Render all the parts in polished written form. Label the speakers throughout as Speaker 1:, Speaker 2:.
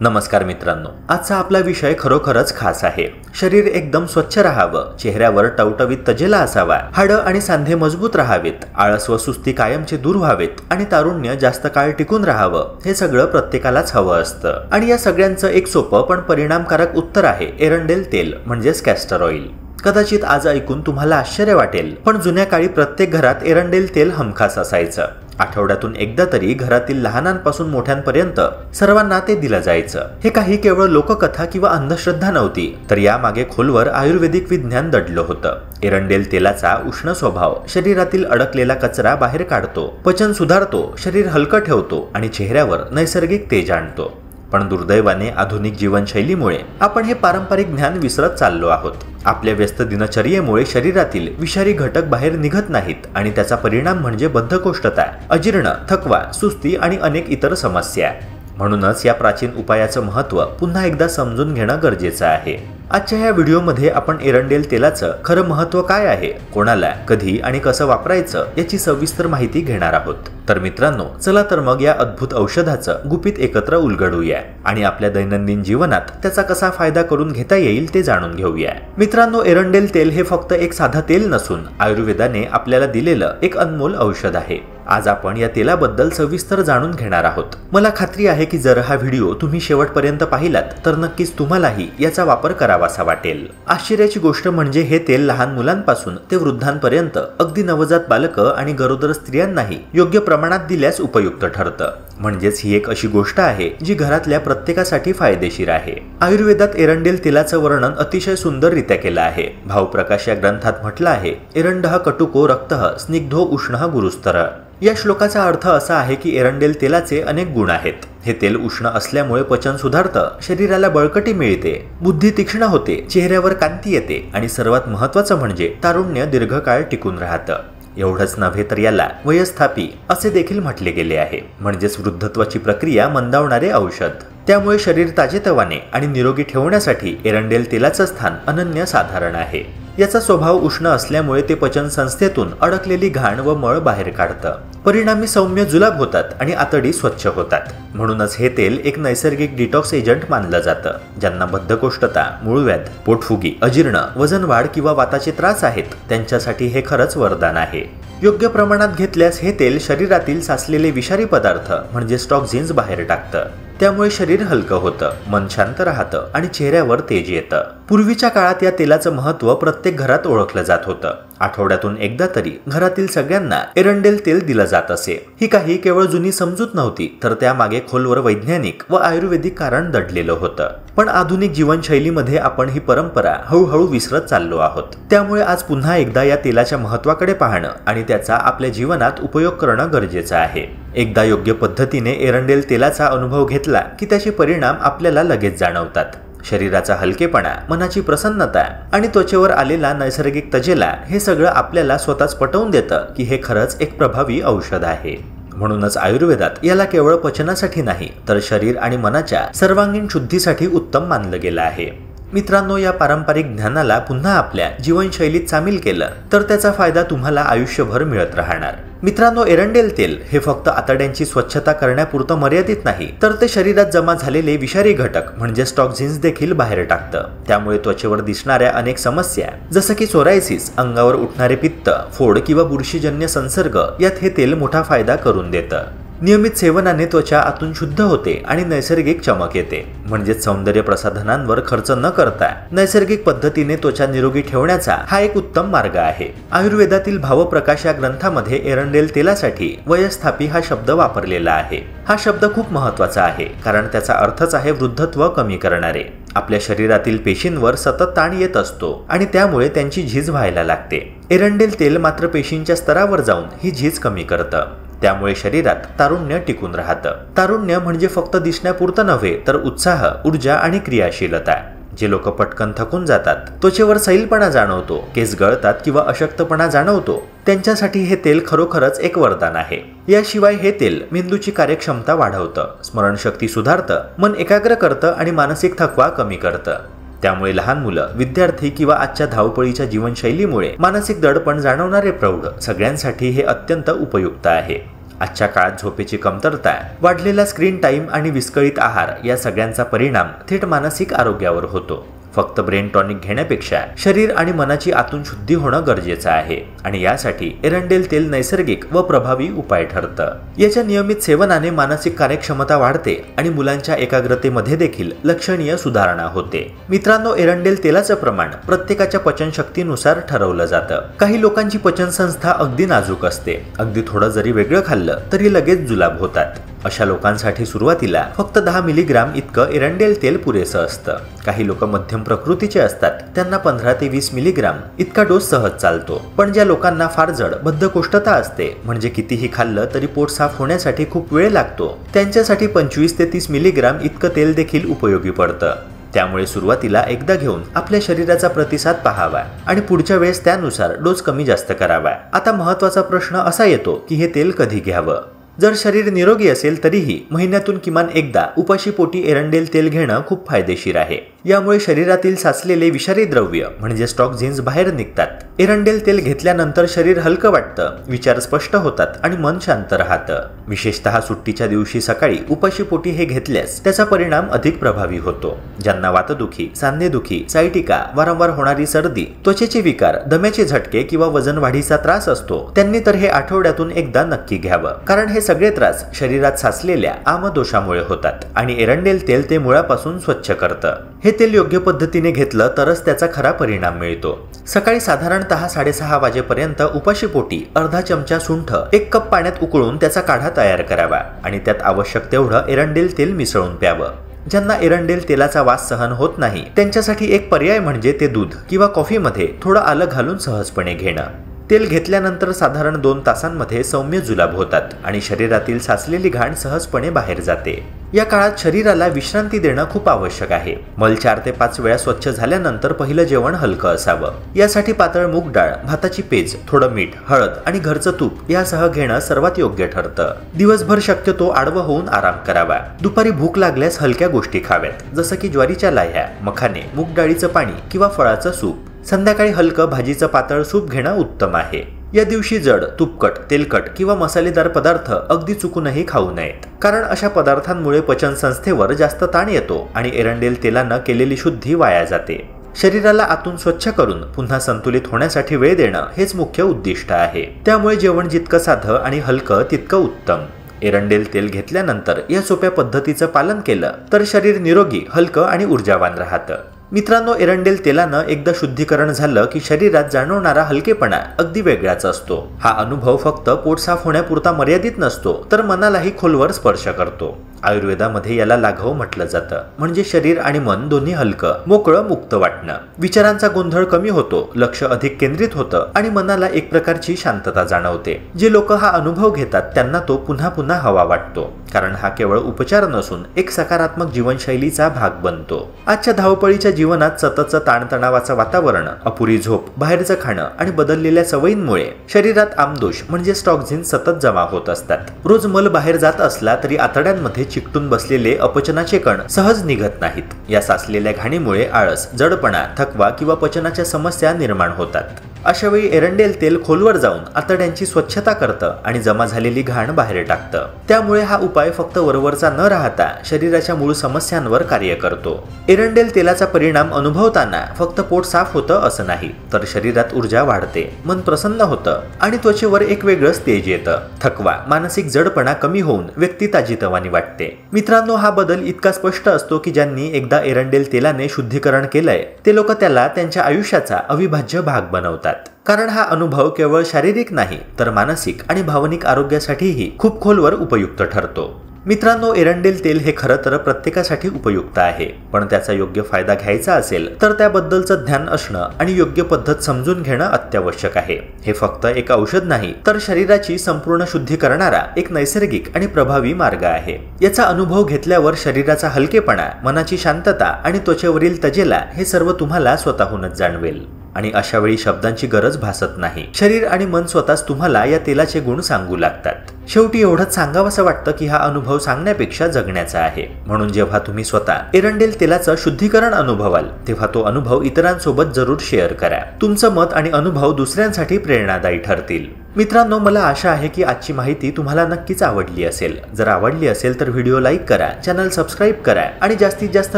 Speaker 1: नमस्कार मित्रांनो, आजचा आपला विषय खरोखरच खास आहे। शरीर एकदम स्वच्छ राहावं, चेहऱ्यावर टवटवीत तजेला असावा, हाडं आणि सांधे मजबूत राहावेत, आळस व सुस्ती कायमचे दूर व्हावेत आणि तारुण्य जास्त काळ टिकून राहावं, हे सगळं प्रत्येकालाच हवं असतं। आणि या सगळ्यांचं एक सोपं पण परिणामकारक उत्तर आहे एरंडेल तेल म्हणजेच कॅस्टर ऑइल। कदाचित आज ऐकून तुम्हाला आश्चर्य वाटेल, पण जुन्या काळी प्रत्येक घरात एरंडेल तेल हमखास असायचं। आठवड्यातून एकदा तरी घरातील लहानांपासून मोठ्यांपर्यंत सर्वांना ते दिलं जायचं। हे काही केवळ लोककथा किंवा अंधश्रद्धा नव्हती, तर यामागे खोलवर आयुर्वेदिक विज्ञान दडलं होतं। एरंडेल तेलाचा उष्ण स्वभाव शरीरातील अडकलेला कचरा बाहेर काढतो, पचन सुधारतो, शरीर हलकं ठेवतो आणि चेहऱ्यावर नैसर्गिक तेज आणतो। पण दुर्दैवाने आधुनिक जीवनशैलीमुळे आपण हे पारंपरिक ज्ञान विसरत चाललो आहोत। आपल्या व्यस्त दिनचर्येमुळे शरीरातील विषारी घटक बाहेर निघत नाहीत आणि त्याचा परिणाम म्हणजे बद्धकोष्ठता, अजीर्ण, थकवा, सुस्ती आणि अनेक इतर समस्या। म्हणूनच या प्राचीन उपायाचं महत्त्व पुन्हा एकदा समजून घेणं गरजेचं आहे। आजच्या या व्हिडिओमध्ये आपण एरंडेल तेलाचं खरं महत्त्व काय आहे, कोणाला, कधी आणि कसं वापरायचं याची सविस्तर माहिती घेणार आहोत। तर मित्रांनो, चला तर मग या अद्भुत औषधाचं गुपित एकत्र उलगडूया आणि आपल्या दैनंदिन जीवनात त्याचा कसा फायदा करून घेता येईल ते जाणून घेऊया। मित्रांनो, एरंडेल तेल हे फक्त एक साधं तेल नसून आयुर्वेदाने आपल्याला दिलेलं एक अनमोल औषध आहे। आज आपण या तेलाबद्दल सविस्तर जाणून घेणार आहोत। मला खात्री आहे की जर हा व्हिडिओ तुम्ही शेवटपर्यंत पाहिलात तर नक्कीच तुम्हालाही याचा वापर करावासा वाटेल। आश्चर्याची गोष्ट म्हणजे हे तेल लहान मुलांपासून ते वृद्धांपर्यंत, अगदी नवजात बालकं आणि गरोदर स्त्रियांनाही योग्य प्रमाणात दिल्यास उपयुक्त ठरतं। म्हणजेच ही एक अशी गोष्ट आहे जी घरातल्या प्रत्येकासाठी फायदेशीर आहे। आयुर्वेदात एरंडेल तेलाचं वर्णन अतिशय सुंदररित्या केलं आहे। भावप्रकाश या ग्रंथात म्हटलं आहे, एरंडः कटुको रक्तः स्निग्धो उष्णः गुरुस्तर। या श्लोकाचा अर्थ असा आहे की एरंडेल तेलाचे अनेक गुण आहेत। हे तेल उष्ण असल्यामुळे पचन सुधारतं, शरीराला बळकटी मिळते, बुद्धी तीक्ष्ण होते, चेहऱ्यावर कांती येते आणि सर्वात महत्त्वाचं म्हणजे तारुण्य दीर्घकाळ टिकून राहतं। एवढंच नव्हे तर याला वयस्थापी असे देखील म्हटले गेले आहे, म्हणजेच वृद्धत्वाची प्रक्रिया मंदावणारे औषध। त्यामुळे शरीर ताजेतवाने आणि निरोगी ठेवण्यासाठी एरंडेल तेलाचं स्थान अनन्यसाधारण आहे। याचा स्वभाव उष्ण असल्यामुळे ते पचन संस्थेतून अडकलेली घाण व मळ बाहेर काढतं, परिणामी सौम्य जुलाब होतात आणि आतडी स्वच्छ होतात। म्हणूनच हे तेल एक नैसर्गिक डिटॉक्स एजंट मानलं जातं। ज्यांना बद्धकोष्ठता, मूळव्याध, पोटफुगी, अजीर्ण, वजन वाढ किंवा वाताचे त्रास आहेत त्यांच्यासाठी हे खरंच वरदान आहे। योग्य प्रमाणात घेतल्यास हे तेल शरीरातील साचलेले विषारी पदार्थ म्हणजे टॉक्झिन्स बाहेर टाकतं। त्यामुळे शरीर हलकं होतं, मन शांत राहतं आणि चेहऱ्यावर तेज येतं। पूर्वीच्या काळात या तेलाचं महत्त्व प्रत्येक घरात ओळखलं जात होतं। आठवड्यातून एकदा तरी घरातील सगळ्यांना एरंडेल तेल दिलं जात असे। ही काही केवळ जुनी समजूत नव्हती, तर त्यामागे खोलवर वैज्ञानिक व आयुर्वेदिक कारण दडलेलं होतं। पण आधुनिक जीवनशैलीमध्ये आपण ही परंपरा हळूहळू विसरत चाललो आहोत। त्यामुळे आज पुन्हा एकदा या तेलाच्या महत्त्वाकडे पाहणं आणि त्याचा आपल्या जीवनात उपयोग करणं गरजेचं आहे। एकदा योग्य पद्धतीने एरंडेल तेलाचा अनुभव घेतला की त्याचे परिणाम आपल्याला लगेच जाणवतात। शरीराचा हलकेपणा, मनाची प्रसन्नता आणि त्वचेवर आलेला नैसर्गिक तजेला हे सगळं आपल्याला स्वतःच पटवून देतं की हे खरंच एक प्रभावी औषध आहे। म्हणूनच आयुर्वेदात याला केवळ पचनासाठी नाही, तर शरीर आणि मनाच्या सर्वांगीण शुद्धीसाठी उत्तम मानलं गेलं आहे। मित्रांनो, या पारंपरिक ज्ञानाला पुन्हा आपल्या जीवनशैलीत सामील केलं तर त्याचा फायदा तुम्हाला आयुष्यभर मिळत राहणार। मित्रांनो, एरंडेल तेल हे फक्त आतड्यांची स्वच्छता करण्यापुरतं मर्यादित नाही, तर ते शरीरात जमा झालेले विषारी घटक म्हणजे टॉक्झिन्स देखील बाहेर टाकतं। त्यामुळे त्वचेवर दिसणाऱ्या अनेक समस्या जसं की सोरायसिस, अंगावर उठणारे पित्त, फोड किंवा बुरशीजन्य संसर्ग यात हे तेल मोठा फायदा करून देतं। नियमित सेवनाने त्वचा आतून शुद्ध होते आणि नैसर्गिक चमक येते। म्हणजेच सौंदर्य प्रसाधनांवर खर्च न करता नैसर्गिक पद्धतीने त्वचा निरोगी ठेवण्याचा हा एक उत्तम मार्ग आहे। आयुर्वेदातील भावप्रकाश या ग्रंथामध्ये एरंडेल तेलासाठी वयस्थापी हा शब्द वापरलेला आहे। हा शब्द खूप महत्त्वाचा आहे, कारण त्याचा अर्थच आहे वृद्धत्व कमी करणारे। आपल्या शरीरातील पेशींवर सतत ताण येत असतो आणि त्यामुळे त्यांची झीज व्हायला लागते। एरंडेल तेल मात्र पेशींच्या स्तरावर जाऊन ही झीज कमी करतं। त्यामुळे शरीरात तारुण्य टिकून राहतं। तारुण्य म्हणजे फक्त दिसण्यापुरतं नव्हे, तर उत्साह, ऊर्जा आणि क्रियाशीलता। जे लोक पटकन थकून जातात, त्वचेवर सैलपणा जाणवतो, केस गळतात किंवा अशक्तपणा जाणवतो, त्यांच्यासाठी हे तेल खरोखरच एक वरदान आहे। याशिवाय हे तेल मेंदूची कार्यक्षमता वाढवतं, स्मरणशक्ती सुधारतं, मन एकाग्र करतं आणि मानसिक थकवा कमी करतं। त्यामुळे लहान मुलं, विद्यार्थी किंवा आजच्या धावपळीच्या जीवनशैलीमुळे मानसिक दडपण जाणवणारे प्रौढ सगळ्यांसाठी हे अत्यंत उपयुक्त आहे। आजच्या काळात झोपेची कमतरता, वाढलेला स्क्रीन टाइम आणि विस्कळीत आहार या सगळ्यांचा परिणाम थेट मानसिक आरोग्यावर होतो. फक्त ब्रेन टॉनिक घेण्यापेक्षा शरीर आणि मनाची आतून शुद्धी होणं गरजेचं आहे आणि यासाठी एरंडेल तेल नैसर्गिक व प्रभावी उपाय ठरतं. याच्या नियमित सेवनाने मानसिक कार्यक्षमता वाढते आणि मुलांच्या एकाग्रतेमध्ये देखील लक्षणीय सुधारणा होते. मित्रांनो, एरंडेल तेलाचं प्रमाण प्रत्येकाच्या पचनशक्तीनुसार ठरवलं जातं. काही लोकांची पचनसंस्था अगदी नाजूक असते. अगदी थोडं जरी वेगळं खाल्लं तरी लगेच जुलाब होतात. अशा लोकांसाठी सुरुवातीला फक्त 10 मिलीग्राम इतकं एरंडेल तेल पुरेसं असतं. काही लोक मध्यम प्रकृतीचे असतात, त्यांना 15 ते 20 मिलीग्राम इतका डोस सहज चालतो. पण ज्या लोकांना फार जड बद्धकोष्ठता असते, म्हणजे कितीही खाल्लं तरी पोट साफ होण्यासाठी खूप वेळ लागतो, त्यांच्यासाठी 25 ते 30 मिलीग्राम इतकं तेल देखील उपयोगी पडतं. त्यामुळे सुरुवातीला एकदा घेऊन आपल्या शरीराचा प्रतिसाद पाहावा आणि पुढच्या वेळेस त्यानुसार डोस कमी जास्त करावा. आता महत्त्वाचा प्रश्न असा येतो की हे तेल कधी घ्यावं. जर शरीर निरोगी असेल तरीही महिन्यातून किमान एकदा उपाशी पोटी एरंडेल तेल घेणं खूप फायदेशीर आहे. यामुळे शरीरातील साचलेले विषारी द्रव्य म्हणजे टॉक्झिन्स बाहेर निघतात. एरंडेल तेल घेतल्यानंतर शरीर हलकं वाटतं, विचार स्पष्ट होतात आणि मन शांत राहतं. विशेषतः सुट्टीच्या दिवशी सकाळी उपाशी पोटी हे घेतल्यास त्याचा परिणाम अधिक प्रभावी होतो. ज्यांना वातदुखी, सांधेदुखी, सायटिका, वारंवार होणारी सर्दी, त्वचेचे विकार, दम्याचे झटके किंवा वजन वाढीचा त्रास असतो, त्यांनी तर हे आठवड्यातून एकदा नक्की घ्यावं. कारण हे सगळे त्रास शरीरात साचलेल्या आमदोषामुळे होतात आणि एरंडेल तेल ते मुळापासून स्वच्छ करतं. हे तेल योग्य पद्धतीने घेतलं तरच त्याचा खरा परिणाम मिळतो. सकाळी साधारणतः 6:30 वाजेपर्यंत उपाशी पोटी अर्धा चमचा सुंठ 1 कप पाण्यात उकळून त्याचा काढा तयार करावा आणि त्यात आवश्यक तेवढं एरंडेल तेल मिसळून प्यावं. ज्यांना एरंडेल तेलाचा वास सहन होत नाही त्यांच्यासाठी एक पर्याय म्हणजे ते दूध किंवा कॉफीमध्ये थोडं आलं घालून सहजपणे घेणं. तेल घेतल्यानंतर साधारण 2 तासांमध्ये सौम्य जुलाब होतात आणि शरीरातील साचलेली घाण सहजपणे बाहेर जाते. या काळात शरीराला विश्रांती देणं खूप आवश्यक आहे. मल 4 ते 5 वेळा स्वच्छ झाल्यानंतर पहिलं जेवण हलकं असावं. यासाठी पातळ मूग डाळ, भाताची पेज, थोडं मीठ, हळद आणि घरचं तूप यासह घेणं सर्वात योग्य ठरतं. दिवसभर शक्यतो आडवं होऊन आराम करावा. दुपारी भूक लागल्यास हलक्या गोष्टी खाव्यात, जसं की ज्वारीच्या लाह्या, मखाने, मूग डाळीचं पाणी किंवा फळाचं सूप. संध्याकाळी हलकं भाजीचं पातळ सूप घेणं उत्तम आहे. या दिवशी जड, तुपकट, तेलकट किंवा मसालेदार पदार्थ अगदी चुकूनही खाऊ नयेत, कारण अशा पदार्थांमुळे पचनसंस्थेवर जास्त ताण येतो आणि एरंडेल तेलानं केलेली शुद्धी वाया जाते. शरीराला आतून स्वच्छ करून पुन्हा संतुलित होण्यासाठी वेळ देणं हेच मुख्य उद्दिष्ट आहे. त्यामुळे जेवण जितकं साधं आणि हलकं तितकं उत्तम. एरंडेल तेल घेतल्यानंतर या सोप्या पद्धतीचं पालन केलं तर शरीर निरोगी, हलकं आणि ऊर्जावान राहतं. मित्रांनो, एरंडेल तेलानं एकदा शुद्धीकरण झालं की शरीरात जाणवणारा हलकेपणा अगदी वेगळाच असतो. हा अनुभव फक्त पोट साफ होण्यापुरता मर्यादित नसतो, तर मनालाही खोलवर स्पर्श करतो. आयुर्वेदामध्ये याला लाघव म्हटलं जातं, म्हणजे शरीर आणि मन दोन्ही हलकं, मोकळं, मुक्त वाटणं. विचारांचा गोंधळ कमी होतो, लक्ष अधिक केंद्रित होतं आणि मनाला एक प्रकारची शांतता जाणवते. जे लोक हा अनुभव घेतात त्यांना तो पुन्हा पुन्हा हवा वाटतो, कारण हा केवळ उपचार नसून एक सकारात्मक जीवनशैलीचा भाग बनतो. आजच्या धावपळीच्या जीवनात सततचं ताणतणावाचं वातावरण, अपुरी झोप, बाहेरचं खाणं आणि बदललेल्या सवयींमुळे शरीरात आमदोष म्हणजे टॉक्झिन्स सतत जमा होत असतात. रोज मल बाहेर जात असला तरी आतड्यांमध्ये चिकटून बसलेले अपचनाचे कण सहज निघत नाहीत. या साचलेल्या घाणीमुळे आळस, जडपणा, थकवा किंवा पचनाच्या समस्या निर्माण होतात. अशावेळी एरंडेल तेल खोलवर जाऊन आतड्यांची स्वच्छता करतं आणि जमा झालेली घाण बाहेर टाकतं. त्यामुळे हा उपाय फक्त वरवरचा न राहता शरीराच्या मूळ समस्यांवर कार्य करतो. एरंडेल तेलाचा परिणाम अनुभवताना फक्त पोट साफ होतं असं नाही, तर शरीरात ऊर्जा वाढते, मन प्रसन्न होतं आणि त्वचेवर एक वेगळंच तेज येतं. थकवा, मानसिक जडपणा कमी होऊन व्यक्ती ताजीतवानी वाटते. मित्रांनो, हा बदल इतका स्पष्ट असतो की ज्यांनी एकदा एरंडेल तेलाने शुद्धीकरण केलंय ते लोक त्याला त्यांच्या आयुष्याचा अविभाज्य भाग बनवतात. कारण हा अनुभव केवळ शारीरिक नाही तर मानसिक आणि भावनिक आरोग्यासाठीही खूप खोलवर उपयुक्त ठरतो. मित्रांनो, एरंडेल तेल हे खरं तर प्रत्येकासाठी उपयुक्त आहे, पण त्याचा योग्य फायदा घ्यायचा असेल तर त्याबद्दलचं ज्ञान असणं आणि योग्य पद्धत समजून घेणं अत्यावश्यक आहे. हे फक्त एक औषध नाही, तर शरीराची संपूर्ण शुद्धी करणारा एक नैसर्गिक आणि प्रभावी मार्ग आहे. याचा अनुभव घेतल्यावर शरीराचा हलकेपणा, मनाची शांतता आणि त्वचेवरील तजेला हे सर्व तुम्हाला स्वतःहूनच जाणवेल. आणि अशा वेळी शब्दांची गरज भासत नाही. शरीर आणि मन स्वतःच तुम्हाला या तेलाचे गुण सांगू लागतात. शेवटी एवढंच सांगावंसं वाटतं की हा अनुभव सांगण्यापेक्षा जगण्याचा आहे. म्हणून जेव्हा तुम्ही स्वतः एरंडेल तेलाचं शुद्धीकरण अनुभवाल तेव्हा तो अनुभव इतरांसोबत जरूर शेअर करा. तुमचं मत आणि अनुभव दुसऱ्यांसाठी प्रेरणादायी ठरतील. मित्रांनो, मला आशा आहे की आजची माहिती तुम्हाला नक्कीच आवडली असेल. जर आवडली असेल तर व्हिडिओ लाईक करा, चॅनल सबस्क्राईब करा आणि जास्तीत जास्त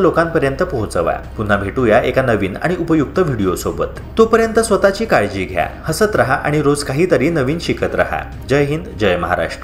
Speaker 1: लोकांपर्यंत पोहोचवा. पुन्हा भेटूया एका नवीन आणि उपयुक्त व्हिडिओ सोबत. तोपर्यंत स्वतःची काळजी घ्या, हसत राहा आणि रोज काहीतरी नवीन शिकत राहा. जय हिंद, जय महाराष्ट्र.